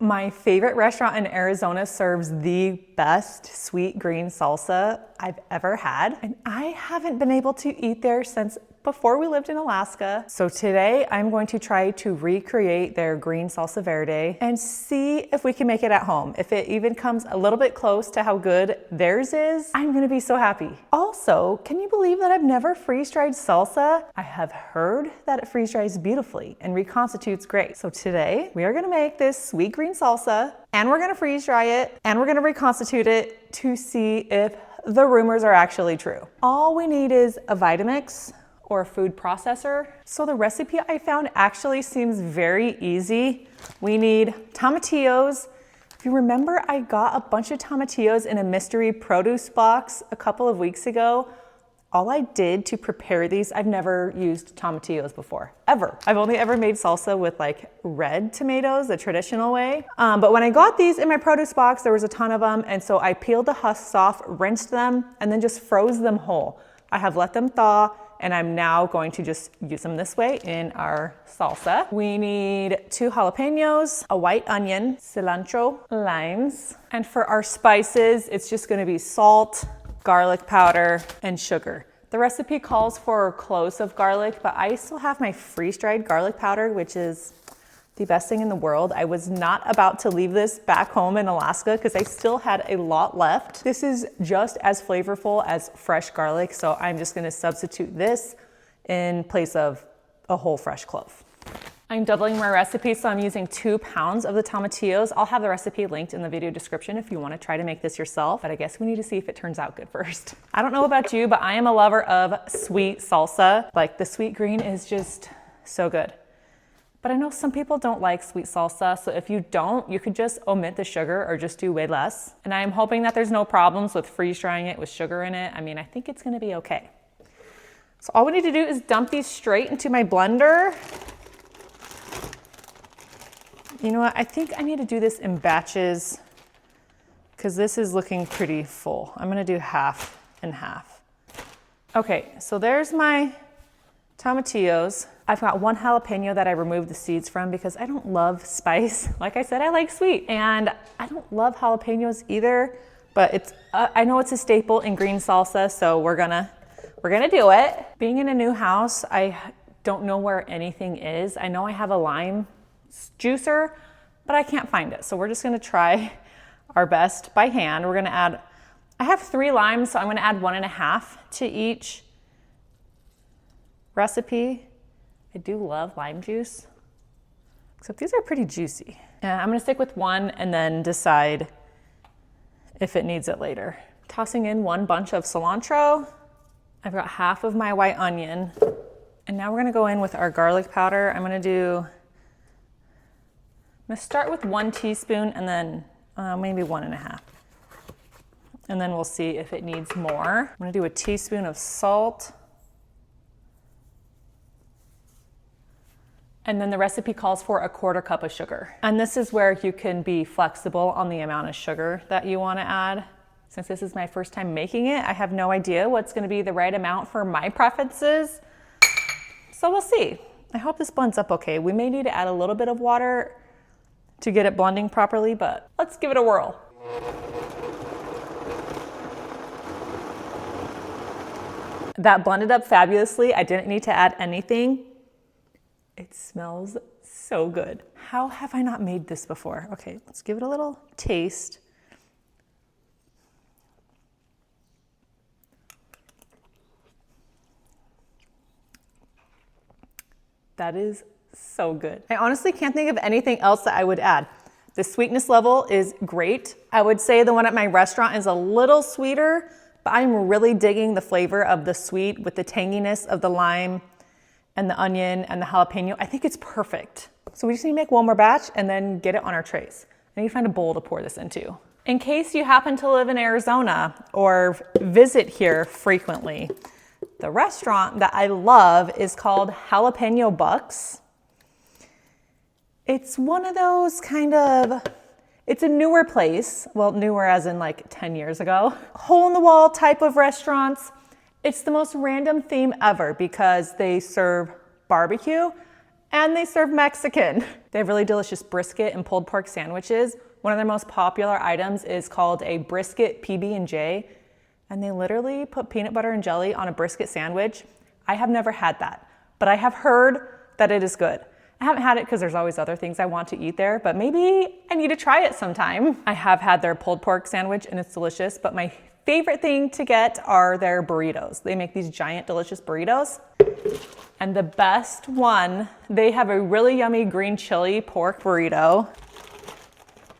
My favorite restaurant in Arizona serves the best sweet green salsa I've ever had, and I haven't been able to eat there since before we lived in Alaska. So today I'm going to try to recreate their green salsa verde and see if we can make it at home. If it even comes a little bit close to how good theirs is, I'm gonna be so happy. Also, can you believe that I've never freeze-dried salsa? I have heard that it freeze-dries beautifully and reconstitutes great. So today we are gonna make this sweet green salsa, and we're gonna freeze-dry it, and we're gonna reconstitute it to see if the rumors are actually true. All we need is a Vitamix or a food processor. So the recipe I found actually seems very easy. We need tomatillos. If you remember, I got a bunch of tomatillos in a mystery produce box a couple of weeks ago. All I did to prepare these, I've never used tomatillos before, ever. I've only ever made salsa with like red tomatoes, the traditional way. But when I got these in my produce box, there was a ton of them. And so I peeled the husks off, rinsed them, and then just froze them whole. I have let them thaw, and I'm now going to just use them this way in our salsa. We need 2 jalapeños, a white onion, cilantro, limes. And for our spices, it's just gonna be salt, garlic powder, and sugar. The recipe calls for cloves of garlic, but I still have my freeze-dried garlic powder, which is the best thing in the world. I was not about to leave this back home in Alaska because I still had a lot left. This is just as flavorful as fresh garlic, so I'm just gonna substitute this in place of a whole fresh clove. I'm doubling my recipe, so I'm using 2 pounds of the tomatillos. I'll have the recipe linked in the video description if you want to try to make this yourself, but I guess we need to see if it turns out good first. I don't know about you, but I am a lover of sweet salsa. Like, the sweet green is just so good. But I know some people don't like sweet salsa, so if you don't, you could just omit the sugar or just do way less. And I'm hoping that there's no problems with freeze drying it with sugar in it. I mean, I think it's gonna be okay. So all we need to do is dump these straight into my blender. You know what, I think I need to do this in batches because this is looking pretty full. I'm gonna do half and half. Okay, so there's my tomatillos. I've got 1 jalapeno that I removed the seeds from because I don't love spice. Like I said, I like sweet, and I don't love jalapenos either, but it's I know it's a staple in green salsa, so we're gonna do it. Being in a new house, I don't know where anything is. I know I have a lime juicer, but I can't find it. So we're just gonna try our best by hand. We're gonna add, I have 3 limes, so I'm gonna add 1.5 to each recipe. I do love lime juice, except these are pretty juicy. And I'm gonna stick with 1 and then decide if it needs it later. Tossing in 1 bunch of cilantro. I've got half of my white onion. And now we're gonna go in with our garlic powder. I'm gonna start with 1 teaspoon and then maybe 1.5. And then we'll see if it needs more. I'm gonna do a teaspoon of salt. And then the recipe calls for a 1/4 cup of sugar. And this is where you can be flexible on the amount of sugar that you wanna add. Since this is my first time making it, I have no idea what's gonna be the right amount for my preferences. So we'll see. I hope this blends up okay. We may need to add a little bit of water to get it blending properly, but let's give it a whirl. That blended up fabulously. I didn't need to add anything. It smells so good. How have I not made this before? Okay, let's give it a little taste. That is so good. I honestly can't think of anything else that I would add. The sweetness level is great. I would say the one at my restaurant is a little sweeter, but I'm really digging the flavor of the sweet with the tanginess of the lime and the onion and the jalapeno. I think it's perfect. So we just need to make 1 more batch and then get it on our trays. I need to find a bowl to pour this into. In case you happen to live in Arizona or visit here frequently, the restaurant that I love is called Jalapeño Bucks. It's one of those it's a newer place. Well, newer as in like 10 years ago. Hole in the wall type of restaurants. It's the most random theme ever because they serve barbecue And they serve Mexican. They have really delicious brisket and pulled pork sandwiches. One of their most popular items is called a brisket PB&J, and they literally put peanut butter and jelly on a brisket sandwich. I have never had that, but I have heard that it is good. I haven't had it because there's always other things I want to eat there, but maybe I need to try it sometime. I have had their pulled pork sandwich and it's delicious, but my favorite thing to get are their burritos. They make these giant delicious burritos. And the best one, they have a really yummy green chili pork burrito.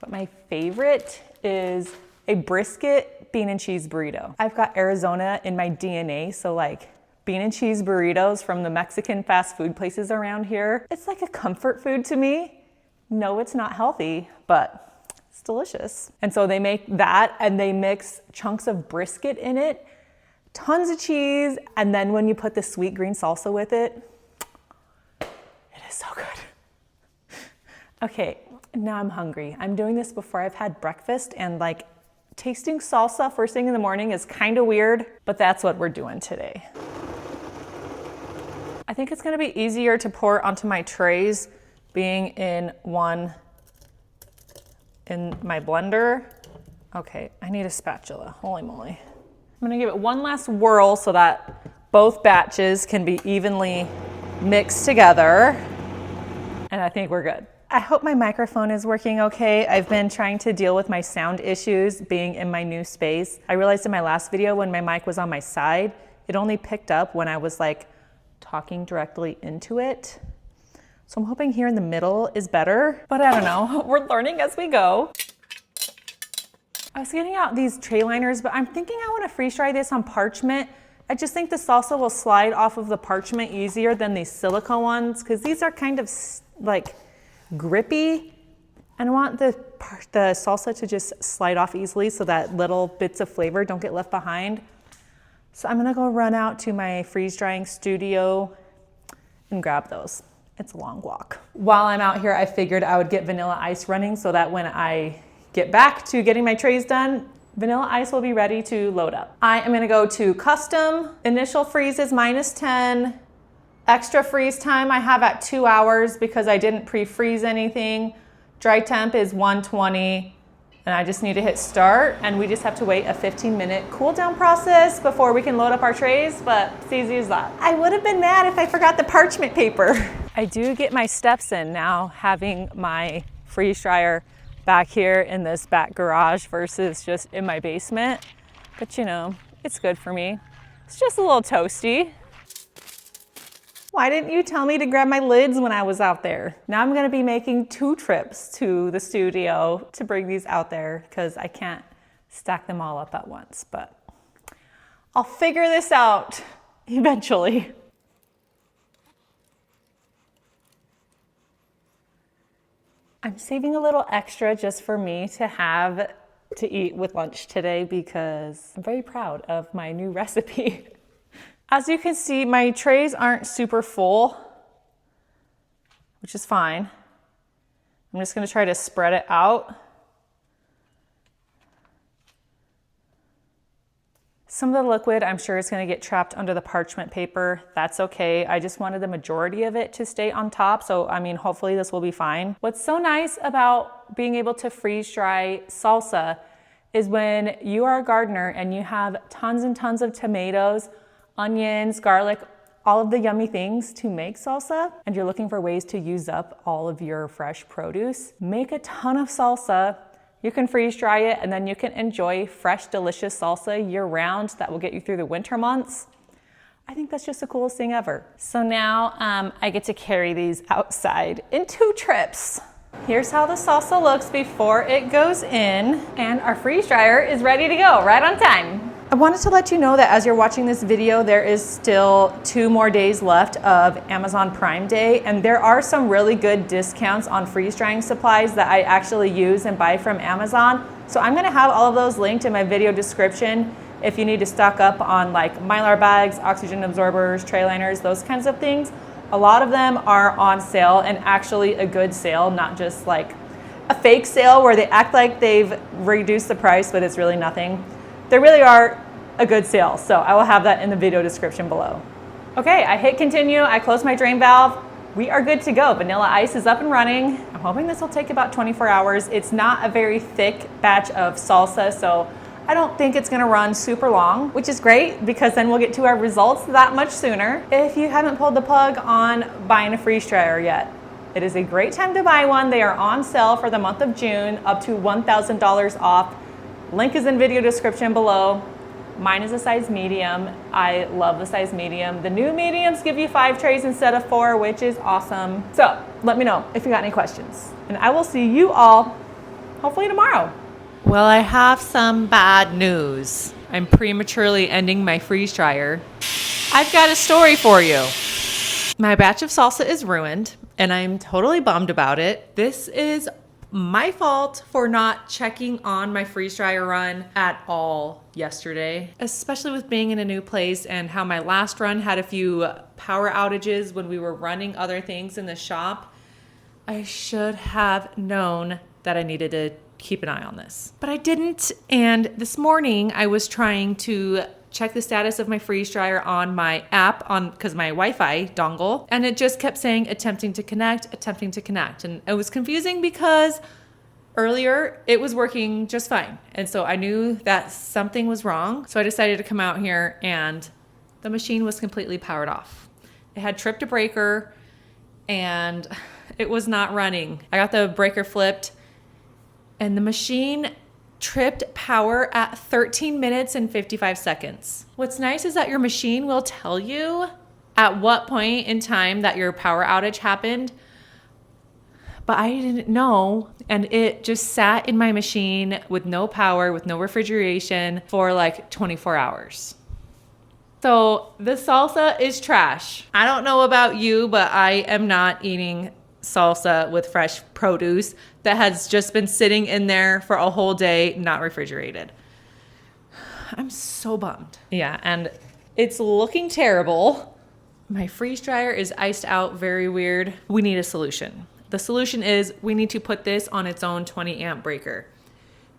But my favorite is a brisket bean and cheese burrito. I've got Arizona in my DNA, so like bean and cheese burritos from the Mexican fast food places around here, it's like a comfort food to me. No, it's not healthy, but it's delicious. And so they make that and they mix chunks of brisket in it, tons of cheese, and then when you put the sweet green salsa with it, it is so good. Okay, now I'm hungry. I'm doing this before I've had breakfast, and like tasting salsa first thing in the morning is kind of weird, but that's what we're doing today. I think it's gonna be easier to pour onto my trays being in my blender. Okay, I need a spatula, holy moly. I'm gonna give it one last whirl so that both batches can be evenly mixed together. And I think we're good. I hope my microphone is working okay. I've been trying to deal with my sound issues being in my new space. I realized in my last video when my mic was on my side, it only picked up when I was like talking directly into it. So I'm hoping here in the middle is better, but I don't know. We're learning as we go. I was getting out these tray liners, but I'm thinking I want to freeze dry this on parchment. I just think the salsa will slide off of the parchment easier than these silica ones, because these are kind of like grippy. And I want the salsa to just slide off easily so that little bits of flavor don't get left behind. So I'm gonna go run out to my freeze drying studio and grab those. It's a long walk. While I'm out here, I figured I would get vanilla ice running so that when I get back to getting my trays done, vanilla ice will be ready to load up. I am gonna go to custom. Initial freeze is -10. Extra freeze time I have at 2 hours because I didn't pre-freeze anything. Dry temp is 120. And I just need to hit start, and we just have to wait a 15-minute cool down process before we can load up our trays, but it's easy as that. I would have been mad if I forgot the parchment paper. I do get my steps in now, having my freeze dryer back here in this back garage versus just in my basement. But you know, it's good for me. It's just a little toasty. Why didn't you tell me to grab my lids when I was out there? Now I'm gonna be making 2 trips to the studio to bring these out there because I can't stack them all up at once, but I'll figure this out eventually. I'm saving a little extra just for me to have to eat with lunch today because I'm very proud of my new recipe. As you can see, my trays aren't super full, which is fine. I'm just gonna try to spread it out. Some of the liquid, I'm sure is gonna get trapped under the parchment paper. That's okay. I just wanted the majority of it to stay on top. So, I mean, hopefully this will be fine. What's so nice about being able to freeze dry salsa is when you are a gardener and you have tons and tons of tomatoes, onions, garlic, all of the yummy things to make salsa, and you're looking for ways to use up all of your fresh produce, make a ton of salsa. You can freeze dry it and then you can enjoy fresh, delicious salsa year round that will get you through the winter months. I think that's just the coolest thing ever. So now I get to carry these outside in 2 trips. Here's how the salsa looks before it goes in, and our freeze dryer is ready to go right on time. I wanted to let you know that as you're watching this video, there is still 2 more days left of Amazon Prime Day, and there are some really good discounts on freeze drying supplies that I actually use and buy from Amazon. So I'm gonna have all of those linked in my video description if you need to stock up on like Mylar bags, oxygen absorbers, tray liners, those kinds of things. A lot of them are on sale, and actually a good sale, not just like a fake sale where they act like they've reduced the price, but it's really nothing. They really are a good sale, so I will have that in the video description below. Okay, I hit continue, I close my drain valve, We are good to go. Vanilla ice is up and running. I'm hoping this will take about 24 hours. It's not a very thick batch of salsa, so I don't think it's gonna run super long, which is great because then we'll get to our results that much sooner. If you haven't pulled the plug on buying a freeze dryer yet, it is a great time to buy one. They are on sale for the month of June, up to $1,000 off. Link is in video description below. Mine is a size medium. I love the size medium. The new mediums give you 5 trays instead of 4, which is awesome. So let me know if you got any questions. And I will see you all hopefully tomorrow. Well, I have some bad news. I'm prematurely ending my freeze dryer. I've got a story for you. My batch of salsa is ruined and I'm totally bummed about it. This is my fault for not checking on my freeze dryer run at all yesterday, especially with being in a new place and how my last run had a few power outages when we were running other things in the shop. I should have known that I needed to keep an eye on this, but I didn't. And this morning I was trying to check the status of my freeze dryer on my app because my Wi-Fi dongle, and it just kept saying attempting to connect. And it was confusing because earlier it was working just fine. And so I knew that something was wrong. So I decided to come out here and the machine was completely powered off. It had tripped a breaker and it was not running. I got the breaker flipped and the machine tripped power at 13 minutes and 55 seconds. What's nice is that your machine will tell you at what point in time that your power outage happened, but I didn't know, and it just sat in my machine with no power, with no refrigeration for like 24 hours. So the salsa is trash. I don't know about you, but I am not eating salsa with fresh produce that has just been sitting in there for a whole day, not refrigerated. I'm so bummed. Yeah, and it's looking terrible. My freeze dryer is iced out very weird. We need a solution. The solution is we need to put this on its own 20 amp breaker.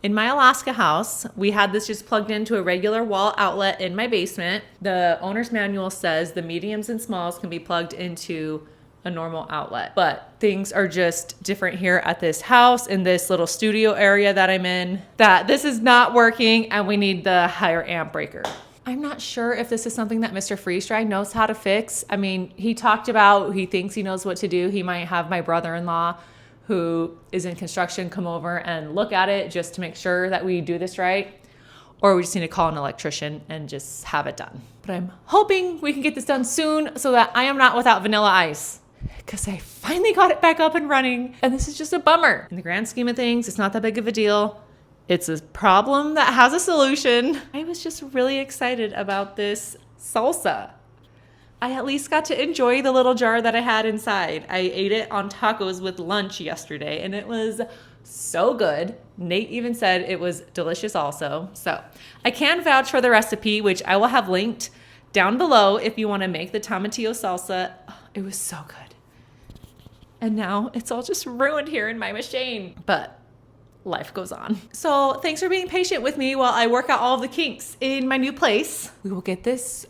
In my Alaska house, we had this just plugged into a regular wall outlet in my basement. The owner's manual says the mediums and smalls can be plugged into a normal outlet, but things are just different here at this house, in this little studio area that I'm in, that this is not working and we need the higher amp breaker. I'm not sure if this is something that Mr. Freeze Dry knows how to fix. I mean, he talked about, he thinks he knows what to do. He might have my brother-in-law who is in construction come over and look at it just to make sure that we do this right. Or we just need to call an electrician and just have it done. But I'm hoping we can get this done soon so that I am not without vanilla ice, because I finally got it back up and running. And this is just a bummer. In the grand scheme of things, it's not that big of a deal. It's a problem that has a solution. I was just really excited about this salsa. I at least got to enjoy the little jar that I had inside. I ate it on tacos with lunch yesterday and it was so good. Nate even said it was delicious also. So I can vouch for the recipe, which I will have linked down below if you want to make the tomatillo salsa. Oh, it was so good. And now it's all just ruined here in my machine, but life goes on. So thanks for being patient with me while I work out all of the kinks in my new place. We will get this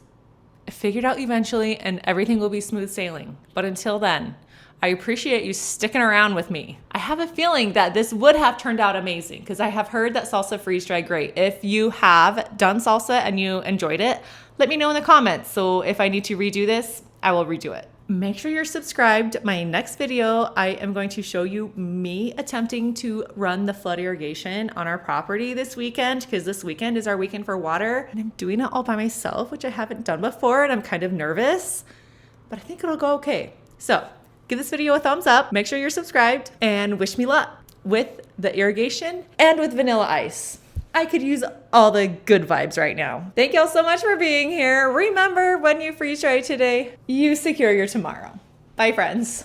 figured out eventually and everything will be smooth sailing. But until then, I appreciate you sticking around with me. I have a feeling that this would have turned out amazing because I have heard that salsa freeze dry great. If you have done salsa and you enjoyed it, let me know in the comments. So if I need to redo this, I will redo it. Make sure you're subscribed. My next video, I am going to show you me attempting to run the flood irrigation on our property this weekend, because this weekend is our weekend for water. And I'm doing it all by myself, which I haven't done before, and I'm kind of nervous, but I think it'll go okay. So give this video a thumbs up, make sure you're subscribed, and wish me luck with the irrigation and with vanilla ice. I could use all the good vibes right now. Thank y'all so much for being here. Remember, when you freeze dry today, you secure your tomorrow. Bye, friends.